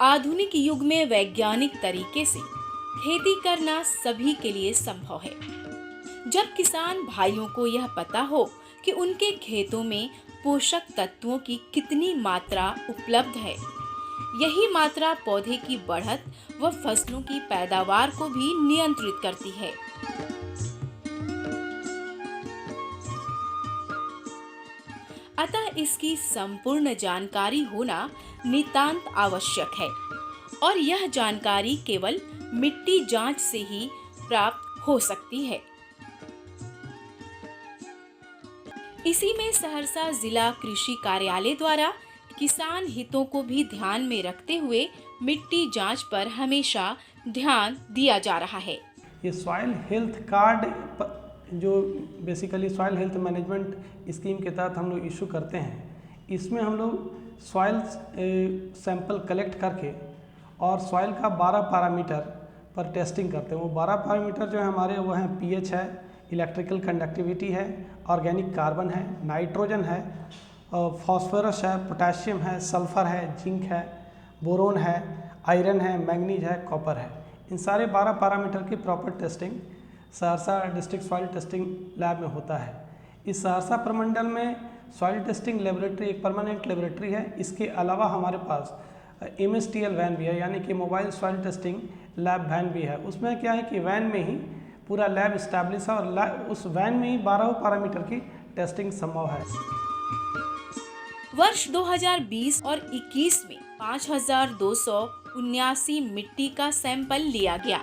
आधुनिक युग में वैज्ञानिक तरीके से खेती करना सभी के लिए संभव है। जब किसान भाइयों को यह पता हो कि उनके खेतों में पोषक तत्वों की कितनी मात्रा उपलब्ध है, यही मात्रा पौधे की बढ़त व फसलों की पैदावार को भी नियंत्रित करती है। अतः इसकी संपूर्ण जानकारी होना नितांत आवश्यक है और यह जानकारी केवल मिट्टी जांच से ही प्राप्त हो सकती है। इसी में सहरसा जिला कृषि कार्यालय द्वारा किसान हितों को भी ध्यान में रखते हुए मिट्टी जांच पर हमेशा ध्यान दिया जा रहा है। ये सॉइल हेल्थ कार्ड जो basically soil health management scheme के तहत हम लोग इशू करते हैं, इसमें हम लोग सॉइल सैंपल कलेक्ट करके और सॉइल का 12 पैरामीटर पर टेस्टिंग करते हैं। वो 12 पैरामीटर जो है हमारे वो हैं पीएच है, इलेक्ट्रिकल कंडक्टिविटी है, ऑर्गेनिक कार्बन है, नाइट्रोजन है, फॉस्फोरस है, पोटेशियम है, सल्फर है, जिंक है, बोरोन है, आयरन है, मैंगनीज है, कॉपर है। इन सारे 12 पैरामीटर की proper testing Saharsa district soil testing lab में होता है। इस सहरसा प्रमंडल में सॉइल टेस्टिंग लेबोरेटरी एक परमानेंट लेबोरेटरी है। इसके अलावा हमारे पास MSTL वैन भी है, यानी कि mobile soil testing lab van भी है। उसमें क्या है कि वैन में ही पूरा लैब इस्टेब्लिश है और उस वैन में ही 12 पैरामीटर की टेस्टिंग संभव है। वर्ष 2020 और 21 में 5279 मिट्टी का सैंपल लिया गया,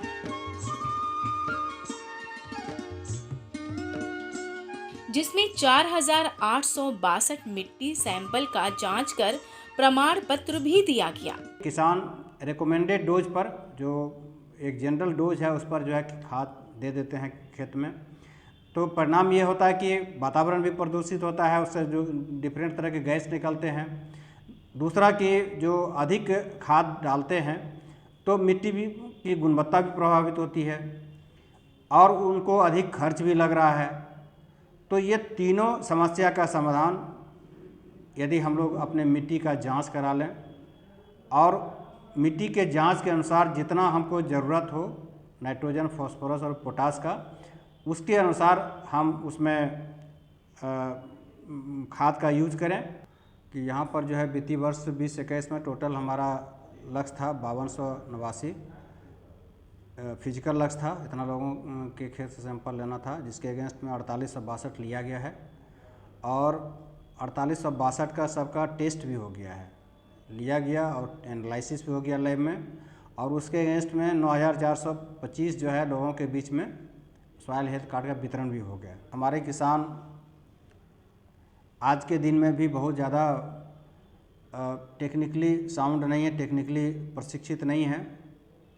जिसमें 4862 मिट्टी सैंपल का जांच कर प्रमाण पत्र भी दिया गया। किसान रिकमेंडेड डोज पर, जो एक जनरल डोज है, उस पर जो है खाद दे देते हैं खेत में, तो परिणाम ये होता है कि वातावरण भी प्रदूषित होता है, उससे जो डिफरेंट तरह के गैस निकलते हैं। दूसरा कि जो अधिक खाद डालते हैं तो मिट्टी भी की गुणवत्ता भी प्रभावित होती है और उनको अधिक खर्च भी लग रहा है। तो ये तीनों समस्या का समाधान यदि हम लोग अपने मिट्टी का जांच करा लें और मिट्टी के जांच के अनुसार जितना हमको ज़रूरत हो नाइट्रोजन, फास्फोरस और पोटास का, उसके अनुसार हम उसमें खाद का यूज करें। कि यहाँ पर जो है वित्तीय वर्ष 2021 में टोटल हमारा लक्ष्य था 5289 फिजिकल लक्ष्य था, इतना लोगों के खेत से सैंपल लेना था, जिसके अगेंस्ट में 4862 लिया गया है और 4862 का सबका टेस्ट भी हो गया है, लिया गया और एनालिसिस भी हो गया लैब में, और उसके अगेंस्ट में 9425 जो है लोगों के बीच में सॉइल हेल्थ कार्ड का वितरण भी हो गया। हमारे किसान आज के दिन में भी बहुत ज़्यादा टेक्निकली साउंड नहीं है, टेक्निकली प्रशिक्षित नहीं है।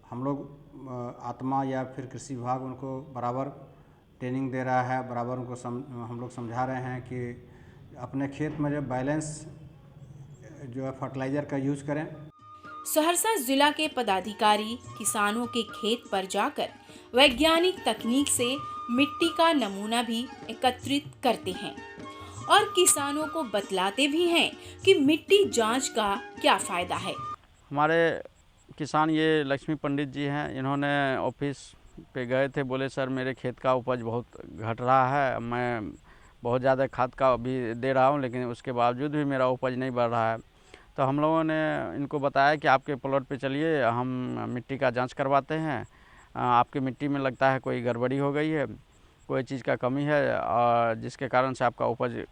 हम लोग आत्मा या फिर कृषि विभाग उनको बराबर ट्रेनिंग दे रहा है, बराबर उनको हम लोग समझा रहे हैं कि अपने खेत में जो बैलेंस जो है फर्टिलाइज़र का यूज करें। सहरसा जिला के पदाधिकारी किसानों के खेत पर जाकर वैज्ञानिक तकनीक से मिट्टी का नमूना भी एकत्रित करते हैं और किसानों को बतलाते भी हैं कि मिट्टी जांच का क्या फायदा है। हमारे किसान ये लक्ष्मी पंडित जी हैं, इन्होंने ऑफिस पे गए थे, बोले सर मेरे खेत का उपज बहुत घट रहा है, मैं बहुत ज़्यादा खाद का भी दे रहा हूँ लेकिन उसके बावजूद भी मेरा उपज नहीं बढ़ रहा है। तो हम लोगों ने इनको बताया कि आपके प्लॉट पे चलिए, हम मिट्टी का जांच करवाते हैं, आपकी मिट्टी में लगता है कोई गड़बड़ी हो गई है, कोई चीज़ का कमी है और जिसके कारण से आपका उपज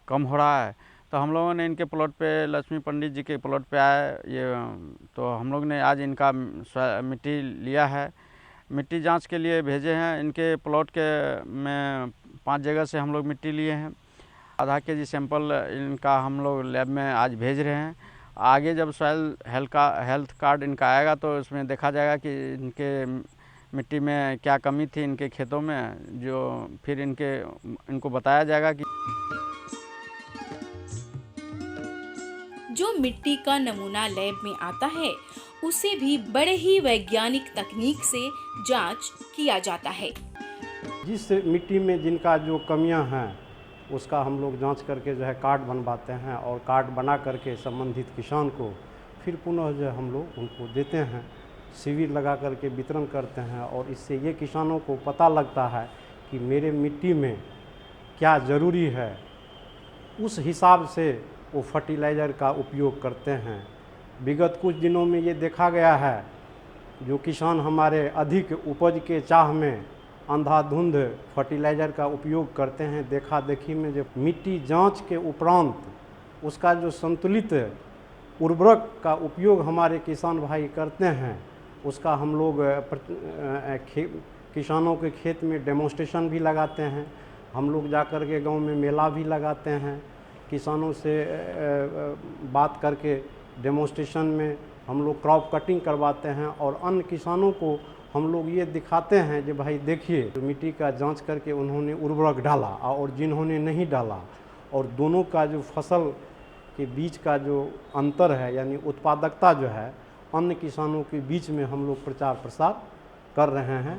कम हो रहा है। तो हम लोगों ने इनके प्लॉट पे, लक्ष्मी पंडित जी के प्लॉट पे आए ये, तो हम लोग ने आज इनका मिट्टी लिया है, मिट्टी जांच के लिए भेजे हैं। इनके प्लॉट के में 5 जगह से हम लोग मिट्टी लिए हैं। आधा केजी सैंपल इनका हम लोग लैब में आज भेज रहे हैं। आगे जब सॉइल हेल्थ कार्ड इनका आएगा तो इसमें देखा जाएगा कि इनके मिट्टी में क्या कमी थी इनके खेतों में, जो फिर इनको बताया जाएगा कि जो मिट्टी का नमूना लैब में आता है उसे भी बड़े ही वैज्ञानिक तकनीक से जांच किया जाता है। जिस मिट्टी में जिनका जो कमियां हैं उसका हम लोग जांच करके जो है कार्ड बनवाते हैं और कार्ड बना करके संबंधित किसान को फिर पुनः जो हम लोग उनको देते हैं, शिविर लगा करके वितरण करते हैं। और इससे ये किसानों को पता लगता है कि मेरे मिट्टी में क्या ज़रूरी है, उस हिसाब से वो फर्टिलाइज़र का उपयोग करते हैं। विगत कुछ दिनों में ये देखा गया है, जो किसान हमारे अधिक उपज के चाह में अंधाधुंध फर्टिलाइज़र का उपयोग करते हैं, देखा देखी में जब मिट्टी जांच के उपरांत उसका जो संतुलित उर्वरक का उपयोग हमारे किसान भाई करते हैं, उसका हम लोग किसानों के खेत में डेमोन्स्ट्रेशन भी लगाते हैं। हम लोग जाकर के गांव में मेला भी लगाते हैं, किसानों से बात करके डेमोन्स्ट्रेशन में हम लोग क्रॉप कटिंग करवाते हैं। और अन्य किसानों को हम लोग ये दिखाते हैं कि भाई देखिए, तो मिट्टी का जांच करके उन्होंने उर्वरक डाला और जिन्होंने नहीं डाला, और दोनों का जो फसल के बीच का जो अंतर है, यानी उत्पादकता जो है, अन्य किसानों के बीच में हम लोग प्रचार प्रसार कर रहे हैं।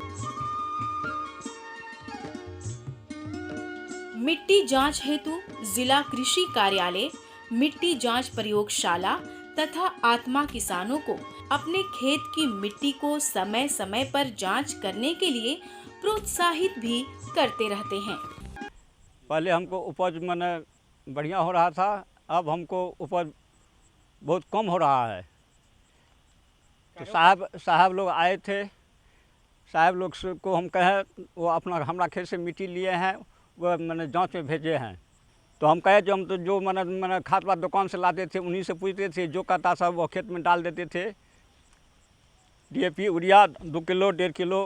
मिट्टी जांच हेतु जिला कृषि कार्यालय, मिट्टी जांच प्रयोगशाला तथा आत्मा किसानों को अपने खेत की मिट्टी को समय समय पर जांच करने के लिए प्रोत्साहित भी करते रहते हैं। पहले हमको उपज माने बढ़िया हो रहा था, अब हमको उपज बहुत कम हो रहा है। तो साहब लोग आए थे, साहब लोग को हम कहे, वो अपना हमारा खेत से मिट्टी लिए हैं, वो मैंने जांच में भेजे हैं। तो हम कहे जो हम तो जो मैंने खाद वाद दुकान से लाते थे, उन्हीं से पूछते थे, जो कहता सब वो खेत में डाल देते थे। DAP urea 2 kilo 1.5 kilo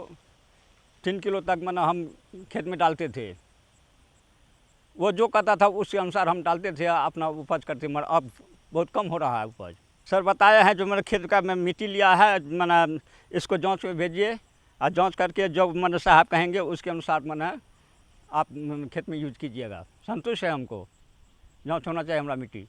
3 kilo तक मैंने हम खेत में डालते थे। वो जो कहता था उसके अनुसार हम डालते थे, अपना उपज करते। मगर अब बहुत कम हो रहा है उपज। सर बताया है जो मेरे खेत का मैं मिट्टी लिया है, मैंने इसको जांच में भेजिए, और जांच करके जो मैंने साहब कहेंगे उसके अनुसार मैंने आप खेत में यूज कीजिएगा। संतुष्ट है हमको, जांच होना चाहिए हमारा मिट्टी।